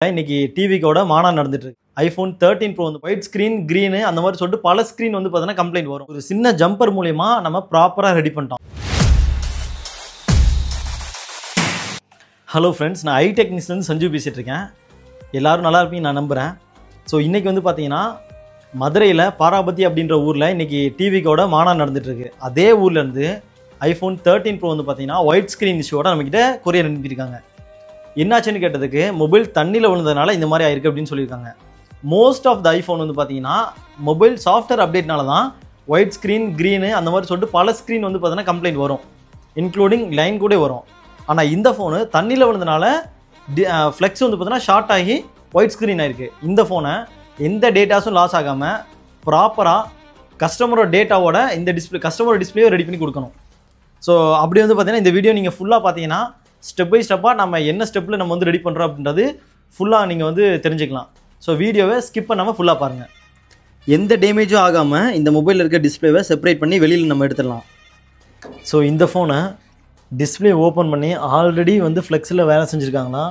இன்னைக்கு டிவிக்கோட மாநாடு நடந்துட்டு இருக்கு. ஐபோன் 13 ப்ரோ வந்து ஒயிட் ஸ்கிரீன் கிரீன் அந்த மாதிரி சொல்லிட்டு பல ஸ்கிரீன் வந்து பார்த்தீங்கன்னா கம்ப்ளைண்ட் வரும். ஒரு சின்ன ஜம்பர் மூலியமா நம்ம ப்ராப்பராக ரெடி பண்ணிட்டோம். ஹலோ ஃப்ரெண்ட்ஸ், நான் ஐடெக்னிக்ஸ்லேருந்து சஞ்சு பேசிகிட்டு இருக்கேன். எல்லோரும் நல்லா இருப்பீங்க நான் நம்புகிறேன். ஸோ இன்றைக்கி வந்து பார்த்தீங்கன்னா மதுரையில் பாராபத்தி அப்படின்ற ஊரில் இன்றைக்கி டிவிக்கோட மாநாடு நடந்துட்டு இருக்கு. அதே ஊர்லேருந்து ஐபோன் 13 ப்ரோ வந்து பார்த்தீங்கன்னா ஒயிட் ஸ்க்ரீன் இஷ்யூவோட நம்மக்கிட்ட கொரியர் அனுப்பியிருக்காங்க. என்னாச்சுன்னு கேட்டதுக்கு மொபைல் தண்ணியில் விழுந்ததுனால இந்த மாதிரி ஆயிருக்கு அப்படின்னு சொல்லியிருக்காங்க. மோஸ்ட் ஆஃப் த ஐஃபோன் வந்து பார்த்தீங்கன்னா மொபைல் சாஃப்ட்வேர் அப்டேட்னால தான் ஒயிட் ஸ்க்ரீன் க்ரீனு அந்த மாதிரி சொல்லிட்டு பல ஸ்க்ரீன் வந்து பார்த்தீங்கன்னா கம்ப்ளைண்ட் வரும், இன்க்ளூடிங் லைன் கூட வரும். ஆனால் இந்த ஃபோனு தண்ணியில் விழுந்தனால ஃப்ளெக்ஸ் வந்து பார்த்தீங்கன்னா ஷார்ட் ஆகி ஒயிட் ஸ்க்ரீன் ஆயிருக்கு. இந்த ஃபோனை எந்த டேட்டாஸும் லாஸ் ஆகாமல் ப்ராப்பராக கஸ்டமரோட டேட்டாவோட இந்த டிஸ்பிளே கஸ்டமரோட டிஸ்பிளேயை ரெடி பண்ணி கொடுக்கணும். ஸோ அப்படி வந்து பார்த்தீங்கன்னா இந்த வீடியோ நீங்கள் ஃபுல்லாக பார்த்தீங்கன்னா ஸ்டெப் பை ஸ்டெப்பாக நம்ம என்ன ஸ்டெப்பில் நம்ம வந்து ரெடி பண்ணுறோம் அப்படின்றது ஃபுல்லாக நீங்கள் வந்து தெரிஞ்சுக்கலாம். ஸோ வீடியோவை ஸ்கிப் பண்ணாமல் ஃபுல்லாக பாருங்கள். எந்த டேமேஜும் ஆகாமல் இந்த மொபைலில் இருக்க டிஸ்பிளேவை செப்பரேட் பண்ணி வெளியில் நம்ம எடுத்துடலாம். ஸோ இந்த ஃபோனை டிஸ்பிளே ஓப்பன் பண்ணி ஆல்ரெடி வந்து ஃப்ளெக்ஸில் வேலை செஞ்சுருக்காங்களா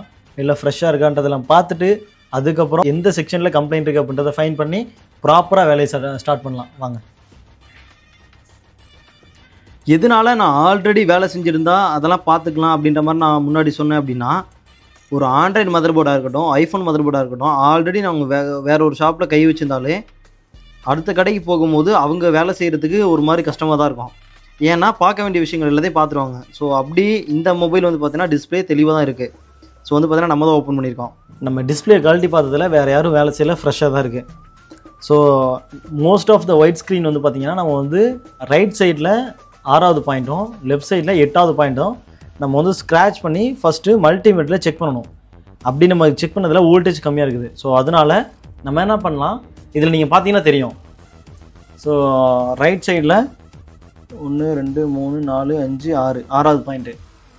இல்லை ஃப்ரெஷ்ஷாக இருக்கான்றதெல்லாம் பார்த்துட்டு அதுக்கப்புறம் எந்த செக்ஷனில் கம்ப்ளைண்ட் இருக்குது அப்படின்றத ஃபைன் பண்ணி ப்ராப்பராக வேலையை ஸ்டார்ட் பண்ணலாம். வாங்க. எதனால நான் ஆல்ரெடி வேலை செஞ்சுருந்தா அதெல்லாம் பார்த்துக்கலாம் அப்படின்ற மாதிரி நான் முன்னாடி சொன்னேன் அப்படின்னா, ஒரு ஆண்ட்ராய்டு மதர் போர்டாக இருக்கட்டும், ஐஃபோன் மதர் போர்டாக இருக்கட்டும், ஆல்ரெடி நாங்கள் வேறு ஒரு ஷாப்பில் கை வச்சுருந்தாலே அடுத்த கடைக்கு போகும்போது அவங்க வேலை செய்கிறதுக்கு ஒரு மாதிரி கஷ்டமாக தான் இருக்கும். ஏன்னா பார்க்க வேண்டிய விஷயங்கள் எல்லாத்தையும் பார்த்துருவாங்க. ஸோ அப்படி இந்த மொபைல் வந்து பார்த்தீங்கன்னா டிஸ்பிளே தெளிவாக தான் இருக்குது. ஸோ வந்து பார்த்தீங்கன்னா நம்ம தான் ஓப்பன் பண்ணியிருக்கோம். நம்ம டிஸ்பிளே குவாலிட்டி பார்த்ததில் வேறு யாரும் வேலை செய்யல, ஃப்ரெஷ்ஷாக தான் இருக்குது. So most of the white screen வந்து பார்த்திங்கன்னா நம்ம வந்து ரைட் சைடில் 6வது பாயிண்ட்டும் லெஃப்ட் சைடில் 8வது பாயிண்ட்டும் நம்ம வந்து ஸ்க்ராட்ச் பண்ணி ஃபஸ்ட்டு மல்டிமீட்டரில் செக் பண்ணணும். அப்படி நம்ம செக் பண்ணதில் வோல்டேஜ் கம்மியாக இருக்குது. ஸோ அதனால் நம்ம என்ன பண்ணலாம், இதில் நீங்கள் பார்த்தீங்கன்னா தெரியும். ஸோ ரைட் சைடில் 1 2 3 4 5 6 6வது பாயிண்ட்டு.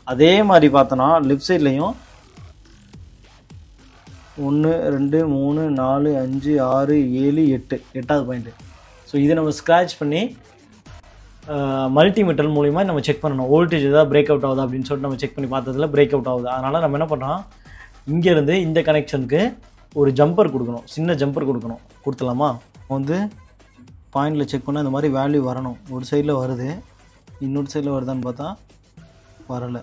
அதே மாதிரி பார்த்தோன்னா லெஃப்ட் சைட்லேயும் 1 2 3 4 5 6 7 8 8வது பாயிண்ட்டு. ஸோ இதை நம்ம ஸ்க்ராட்ச் பண்ணி மல்டிமீட்டர் மூலிமா நம்ம செக் பண்ணணும். வோல்டேஜ் ஏதாவது பிரேக் அவுட் ஆகுதா அப்படின்னு சொல்லிட்டு நம்ம செக் பண்ணி பார்த்ததில் பிரேக் அவுட் ஆகுது. அதனால் நம்ம என்ன பண்ணுறோம், இங்கேருந்து இந்த கனெக்ஷனுக்கு ஒரு ஜம்பர் கொடுக்கணும், சின்ன ஜம்பர் கொடுக்கணும். கொடுத்துலாமா? வந்து பாயிண்டில் செக் பண்ணால் இந்த மாதிரி வேல்யூ வரணும். ஒரு சைடில் வருது, இன்னொரு சைடில் வருதான்னு பார்த்தா வரலை.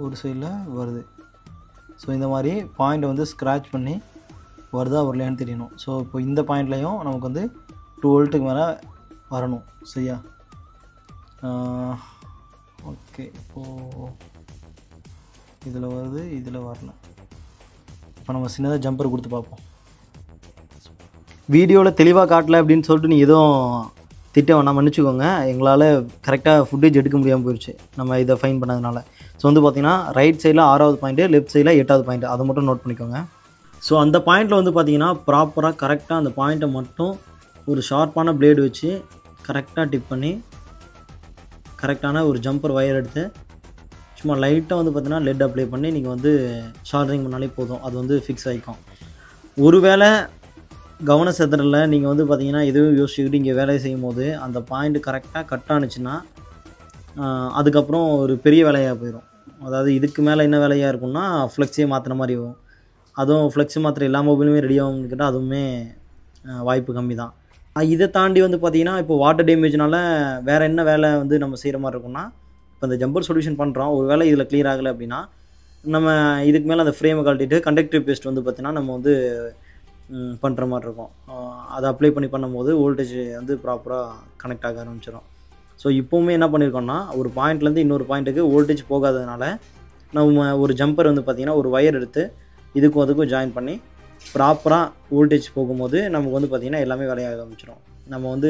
ஒரு சைடில் வருது. ஸோ இந்த மாதிரி பாயிண்ட்டை வந்து ஸ்க்ராட்ச் பண்ணி வருதா வரலையான்னு தெரியணும். ஸோ இப்போ இந்த பாயிண்ட்லேயும் நமக்கு வந்து 2 வோல்ட்டுக்கு மேலே வரணும். சரியா? ஓகே, இப்போது இதில் வருது, இதில் வரல. இப்போ நம்ம சின்னதாக ஜம்பர் கொடுத்து பார்ப்போம். வீடியோவில் தெளிவாக காட்டலை அப்படின்னு சொல்லிட்டு நீங்கள் எதுவும் திட்ட வேணாம், மன்னிச்சுக்கோங்க. எங்களால் கரெக்டாக ஃபுட்டேஜ் எடுக்க முடியாமல் போயிடுச்சு நம்ம இதை ஃபைன் பண்ணதுனால. ஸோ வந்து பார்த்திங்கன்னா ரைட் சைடில் 6வது பாயிண்ட்டு, லெஃப்ட் சைடில் 8வது பாயிண்ட்டு, அதை மட்டும் நோட் பண்ணிக்கோங்க. ஸோ அந்த பாயிண்டில் வந்து பார்த்திங்கன்னா ப்ராப்பராக கரெக்டாக அந்த பாயிண்ட்டை மட்டும் ஒரு ஷார்ப்பான பிளேடு வச்சு கரெக்டாக டிப் பண்ணி கரெக்டான ஒரு ஜம்பர் ஒயர் எடுத்து சும்மா லைட்டாக வந்து பார்த்திங்கன்னா லெட் அப்ளை பண்ணி நீங்கள் வந்து ஷார்ட்ரிங் பண்ணாலே போதும், அது வந்து ஃபிக்ஸ் ஆகிக்கும். ஒருவேளை கவன சிதறல நீங்கள் வந்து பார்த்திங்கன்னா எதுவும் யோசிச்சுக்கிட்டு இங்கே வேலையை செய்யும் போது அந்த பாயிண்ட்டு கரெக்டாக கட் ஆனிச்சுன்னா அதுக்கப்புறம் ஒரு பெரிய வேலையாக போயிடும். அதாவது இதுக்கு மேலே என்ன வேலையாக இருக்கும்னா ஃப்ளெக்ஸே மாற்றின மாதிரி வரும். அதுவும் ஃப்ளெக்ஸ் மாத்திரம் எல்லா மொபைலுமே ரெடி ஆகும்னு கேட்டால் அதுவுமே வாய்ப்பு கம்மி தான். இதை தாண்டி வந்து பார்த்திங்கன்னா இப்போ வாட்டர் டேமேஜ்னால வேறு என்ன வேலை வந்து நம்ம செய்கிற மாதிரி இருக்கும்னா, இப்போ இந்த ஜம்பர் சொல்யூஷன் பண்ணுறோம், ஒரு வேளை இதில் கிளியர் ஆகலை அப்படின்னா நம்ம இதுக்கு மேலே அந்த ஃப்ரேமை கழட்டிட்டு கண்டக்டிவ் பேஸ்ட் வந்து பார்த்திங்கன்னா நம்ம வந்து பண்ணுற மாதிரி இருக்கும். அதை அப்ளை பண்ணி பண்ணும்போது வோல்டேஜ் வந்து ப்ராப்பராக கனெக்ட் ஆக ஆரம்பிச்சிடும். ஸோ இப்போவுமே என்ன பண்ணியிருக்கோம்னா ஒரு பாயிண்ட்லேருந்து இன்னொரு பாயிண்ட்டுக்கு வோல்டேஜ் போகாததுனால நம்ம ஒரு ஜம்பர் வந்து பார்த்திங்கன்னா ஒரு ஒயர் எடுத்து இதுக்கும் அதுக்கும் ஜாயின் பண்ணி ப்ராப்பராக வோல்டேஜ் போகும்போது நமக்கு வந்து பார்த்திங்கன்னா எல்லாமே வேலையாக ஆரம்பிச்சிடும். நம்ம வந்து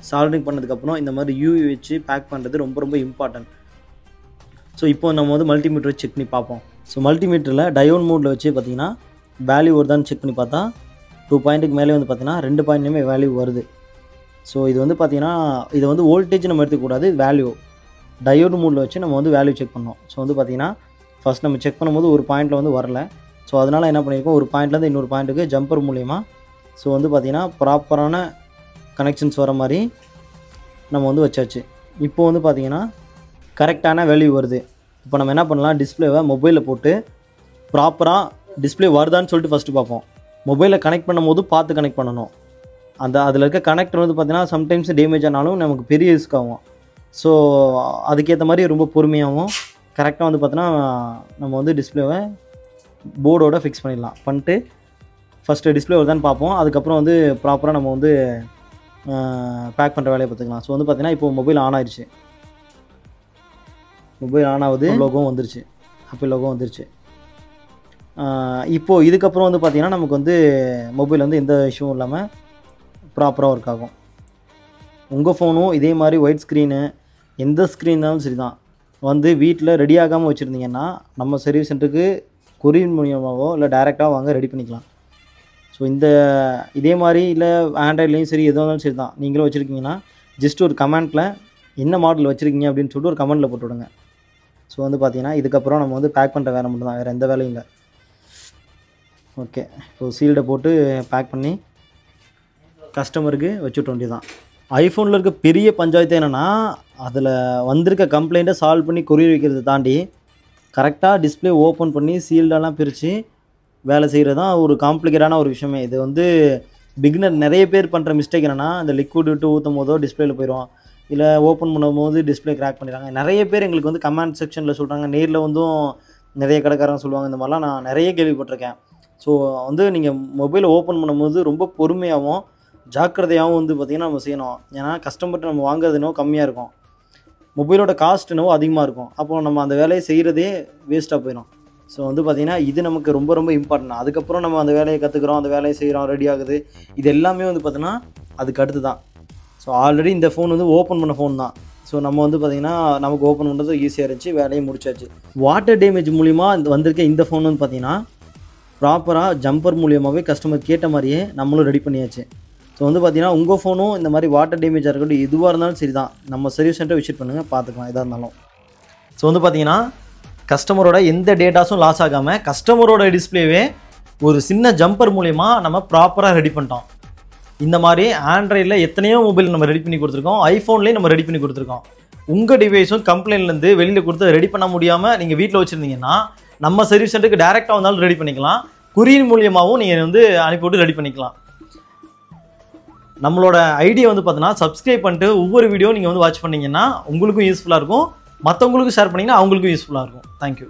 சால்ட்ரிங் பண்ணதுக்கப்புறம் இந்த மாதிரி யூவி வச்சு பேக் பண்ணுறது ரொம்ப ரொம்ப இம்பார்ட்டன்ட். ஸோ இப்போ நம்ம வந்து மல்டிமீட்டர் செக் பண்ணி பார்ப்போம். ஸோ மல்டிமீட்டரில் டயோட் மோடில் வச்சு பார்த்திங்கன்னா வேல்யூ வருதான்னு செக் பண்ணி பார்த்தா 2 பாயிண்ட்டுக்கு மேலே வந்து பார்த்திங்கன்னா 2 பாயிண்ட்லேயுமே வேல்யூ வருது. ஸோ இது வந்து பார்த்திங்கன்னா இதை வந்து வோல்டேஜ் நம்ம எடுத்துக்கூடாது, வேல்யூ டயோட் மோடில் வச்சு நம்ம வந்து வேல்யூ செக் பண்ணோம். ஸோ வந்து பார்த்திங்கன்னா ஃபஸ்ட் நம்ம செக் பண்ணும்போது ஒரு பாயிண்ட்டில் வந்து வரல. ஸோ அதனால் என்ன பண்ணியிருக்கோம், ஒரு பாயிண்ட்லேருந்து இன்னொரு பாயிண்ட்டுக்கு ஜம்பர் மூலிமா ஸோ வந்து பார்த்திங்கன்னா ப்ராப்பரான கனெக்ஷன்ஸ் வர மாதிரி நம்ம வந்து வச்சாச்சு. இப்போ வந்து பார்த்திங்கன்னா கரெக்டான வேல்யூ வருது. இப்போ நம்ம என்ன பண்ணலாம், டிஸ்பிளேவை மொபைலில் போட்டு ப்ராப்பராக டிஸ்பிளே வருதான்னு சொல்லிட்டு ஃபஸ்ட்டு பார்ப்போம். மொபைலில் கனெக்ட் பண்ணும் போது பார்த்து கனெக்ட் பண்ணணும். அதில் இருக்க கனெக்டர் வந்து பார்த்திங்கன்னா சம்டைம்ஸ் டேமேஜ் ஆனாலும் நமக்கு பெரிய ரிஸ்க் ஆகும். ஸோ அதுக்கேற்ற மாதிரி ரொம்ப பொறுமையாகவும் கரெக்டாக வந்து பார்த்தீங்கன்னா நம்ம வந்து டிஸ்பிளேவை போர்டோட ஃபிக்ஸ் பண்ணிட்டு ஃபஸ்ட்டு டிஸ்பிளே வருதான்னு பார்ப்போம். அதுக்கப்புறம் வந்து ப்ராப்பராக நம்ம வந்து பேக் பண்ணுற வேலையை பார்த்துக்கலாம். ஸோ வந்து பார்த்திங்கன்னா இப்போ மொபைல் ஆன் ஆயிடுச்சு. மொபைல் ஆன் ஆகுது, லோகோவும் வந்துருச்சு, ஆப்பிள் லோகோ வந்துருச்சு. இப்போது இதுக்கப்புறம் வந்து பார்த்திங்கன்னா நமக்கு வந்து மொபைல் வந்து எந்த இஷ்யூவும் இல்லாமல் ப்ராப்பராக ஒர்க் ஆகும். உங்கள் ஃபோனும் இதே மாதிரி ஒயிட் ஸ்க்ரீனு எந்த ஸ்க்ரீன் இருந்தாலும் சரி தான் வந்து வீட்டில் ரெடி ஆகாமல் வச்சுருந்தீங்கன்னா நம்ம சர்வீஸ் சென்டருக்கு கொரியர் மூலியமாகவோ இல்லை டைரெக்டாக வாங்க ரெடி பண்ணிக்கலாம். ஸோ இதே மாதிரி இல்லை ஆண்ட்ராய்ட்லேயும் சரி எதுவும் இருந்தாலும் சரி தான் நீங்களும் வச்சுருக்கீங்கன்னா ஜஸ்ட் ஒரு கமெண்ட்டில் என்ன மாடல் வச்சுருக்கீங்க அப்படின்னு சொல்லிட்டு ஒரு கமெண்ட்டில் போட்டு விடுங்க. ஸோ வந்து பார்த்திங்கன்னா இதுக்கப்புறம் நம்ம வந்து பேக் பண்ணுற வேலை மட்டும் தான், வேறு எந்த வேலையும் இல்லை. ஓகே, இப்போ சீல்டை போட்டு பேக் பண்ணி கஸ்டமருக்கு வச்சுட்டு வேண்டியது தான். ஐஃபோனில் இருக்க பெரிய பஞ்சாயத்து என்னென்னா அதில் வந்திருக்க கம்ப்ளைண்ட்டை சால்வ் பண்ணி கொரியர் வைக்கிறத தாண்டி கரெக்டாக டிஸ்பிளே ஓப்பன் பண்ணி சீல்டெல்லாம் பிரித்து வேலை செய்கிறது தான் ஒரு காம்ப்ளிகேட்டான ஒரு விஷயமே. இது வந்து பிகினர் நிறைய பேர் பண்ணுற மிஸ்டேக் என்னென்னா இந்த லிக்விட் விட்டு ஊற்றும் போதோ டிஸ்பிளேயில் போயிடும், இல்லை ஓப்பன் பண்ணும் போது டிஸ்பிளே கிராக் பண்ணிடுறாங்க. நிறைய பேர் எங்களுக்கு வந்து கமெண்ட் செக்ஷனில் சொல்கிறாங்க, நேரில் வந்தும் நிறைய கடைக்காரங்க சொல்லுவாங்க. இந்த மாதிரிலாம் நான் நிறைய கேள்விப்பட்டிருக்கேன். ஸோ வந்து நீங்கள் மொபைலை ஓப்பன் பண்ணும்போது ரொம்ப பொறுமையாகவும் ஜாக்கிரதையாகவும் வந்து பார்த்திங்கன்னா நம்ம செய்யணும். ஏன்னா கஸ்டமர்கிட்ட நம்ம வாங்குறது என்னவோ கம்மியாக இருக்கும், மொபைலோட காஸ்ட் என்னவோ அதிகமாக இருக்கும். அப்போது நம்ம அந்த வேலையை செய்கிறதே வேஸ்ட்டாக போயிடும். ஸோ வந்து பார்த்திங்கன்னா இது நமக்கு ரொம்ப ரொம்ப இம்பார்ட்டன்ட். அதுக்கப்புறம் நம்ம அந்த வேலையை கற்றுக்குறோம், அந்த வேலையை செய்கிறோம், ரெடி ஆகுது, இது எல்லாமே வந்து பார்த்திங்கன்னா அதுக்கு அடுத்து தான். ஸோ ஆல்ரெடி இந்த ஃபோன் வந்து ஓப்பன் பண்ண ஃபோன் தான். ஸோ நம்ம வந்து பார்த்திங்கன்னா நமக்கு ஓப்பன் பண்ணுறது ஈஸியாக இருந்துச்சு, வேலையை முடிச்சாச்சு. வாட்டர் டேமேஜ் மூலிமா வந்திருக்க இந்த ஃபோன் வந்து பார்த்திங்கன்னா ப்ராப்பராக ஜம்பர் மூலியமாகவே கஸ்டமர் கேட்ட மாதிரியே நம்மளும் ரெடி பண்ணியாச்சு. ஸோ வந்து பார்த்திங்கன்னா உங்கள் ஃபோனும் இந்த மாதிரி வாட்டர் டேமேஜாக இருக்கட்டும் எதுவாக இருந்தாலும் சரி தான் நம்ம சர்வீஸ் சென்டர் விசிட் பண்ணுங்கள், பார்த்துக்கலாம் எதாக இருந்தாலும். ஸோ வந்து பார்த்திங்கன்னா கஸ்டமரோட எந்த டேட்டாஸும் லாஸ் ஆகாமல் கஸ்டமரோட டிஸ்பிளேவே ஒரு சின்ன ஜம்பர் மூலிமா நம்ம ப்ராப்பராக ரெடி பண்ணிட்டோம். இந்த மாதிரி ஆண்ட்ராய்டில் எத்தனையோ மொபைல் நம்ம ரெடி பண்ணி கொடுத்துருக்கோம், ஐஃபோன்லேயும் நம்ம ரெடி பண்ணி கொடுத்துருக்கோம். உங்கள் டிவைஸும் கம்ப்ளைண்ட்லேருந்து வெளியில் கொடுத்து ரெடி பண்ண முடியாமல் நீங்கள் வீட்டில் வச்சுருந்தீங்கன்னா நம்ம சர்வீஸ் சென்டருக்கு டேரெக்டாக வந்தாலும் ரெடி பண்ணிக்கலாம், கொரியர் மூலியமாகவும் நீங்கள் வந்து அனுப்பிவிட்டு ரெடி பண்ணிக்கலாம். நம்மளோட ஐடியா வந்து பார்த்தீங்கன்னா சப்ஸ்கிரைப் பண்ணிட்டு ஒவ்வொரு வீடியோ நீங்கள் வந்து வாட்ச் பண்ணிங்கன்னா உங்களுக்கும் யூஸ்ஃபுல்லாக இருக்கும், மற்றவங்களுக்கும் ஷேர் பண்ணிங்கன்னா அவங்களுக்கும் யூஸ்ஃபுல்லாக இருக்கும். தேங்க்யூ.